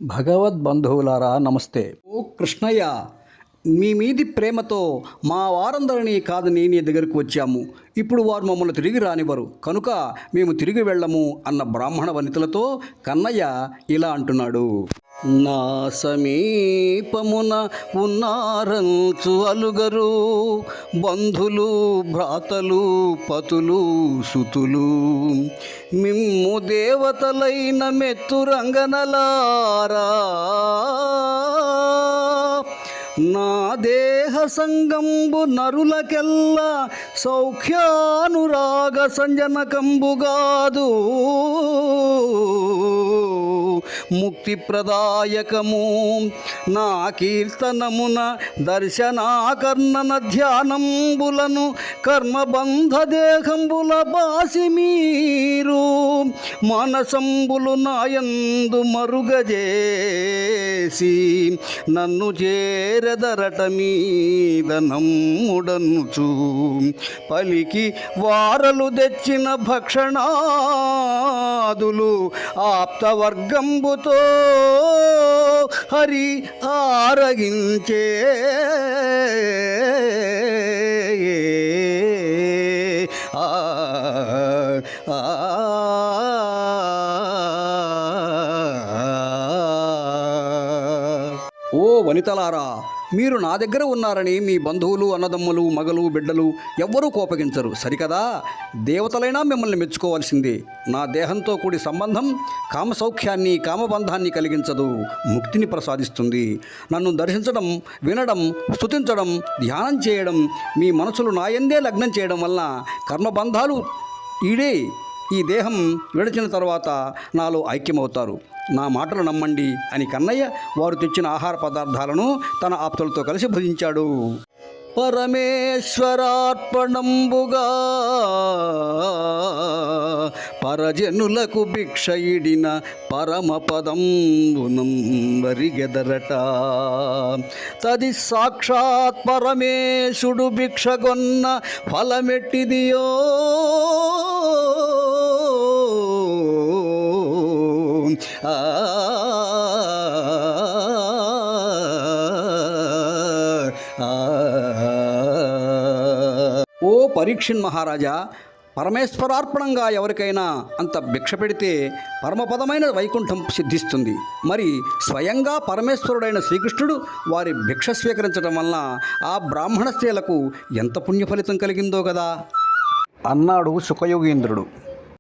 భగవద్బంధువులారా నమస్తే. ఓ కృష్ణయ్య, మీ మీది ప్రేమతో మా వారందరినీ కాదని నీ దగ్గరకు వచ్చాము. ఇప్పుడు వారు మమ్మల్ని తిరిగి రానివ్వరు, కనుక మేము తిరిగి వెళ్ళము అన్న బ్రాహ్మణ వనితలతో కన్నయ్య ఇలా అంటున్నాడు. నా సమీపమున ఉన్నారంచు అలుగరు, బంధులు భ్రాతలు పతులు సుతులు, మిమ్ము దేవతలైన మెత్తురంగనలారా, నా దేహ సంగంబు నరులకెల్లా సౌఖ్యానురాగ సంజనకంబుగాదు, ముక్తి ప్రదాయకము. నా కీర్తనమున దర్శనాకర్ణన ధ్యానంబులను కర్మబంధ దేహంబుల బాసి మీరు మానసంబులు నాయందు మరుగజేసి నన్ను చేరదరట మీద నమ్ముడనుచు పలికి వారలు తెచ్చిన భక్షణాదులు ఆప్తవర్గంబుతో హరి ఆరగించే. ఓ వనితలారా, మీరు నా దగ్గర ఉన్నారని మీ బంధువులు అన్నదమ్ములు మగలు బిడ్డలు ఎవ్వరూ కోపగించరు సరికదా. దేవతలైనా మిమ్మల్ని మెచ్చుకోవాల్సిందే. నా దేహంతో కూడి సంబంధం కామసౌఖ్యాన్ని కామబంధాన్ని కలిగించదు, ముక్తిని ప్రసాదిస్తుంది. నన్ను దర్శించడం, వినడం, స్తుతించడం, ధ్యానం చేయడం, మీ మనసులు నాయందే లగ్నం చేయడం వలన కర్మబంధాలు ఈడే ఈ దేహం విడిచిన తర్వాత నాలో ఐక్యమవుతారు. నా మాటలు నమ్మండి అని కన్నయ్య వారు తెచ్చిన ఆహార పదార్థాలను తన ఆప్తులతో కలిసి భుజించాడు. పరమేశ్వరార్పణంబుగా పరజనులకు భిక్షయిడిన పరమపదంబునం వరిగెదరట, తది సాక్షాత్ పరమేశుడు భిక్షగొన్న ఫలమెట్టిదియో. ఓ పరీక్షణ్ మహారాజా, పరమేశ్వరార్పణంగా ఎవరికైనా అంత భిక్ష పెడితే పరమపదమైన వైకుంఠం సిద్ధిస్తుంది. మరి స్వయంగా పరమేశ్వరుడైన శ్రీకృష్ణుడు వారి భిక్ష స్వీకరించడం వలన ఆ బ్రాహ్మణ స్త్రీలకు ఎంత పుణ్యఫలితం కలిగిందో కదా అన్నాడు శుకయోగీంద్రుడు.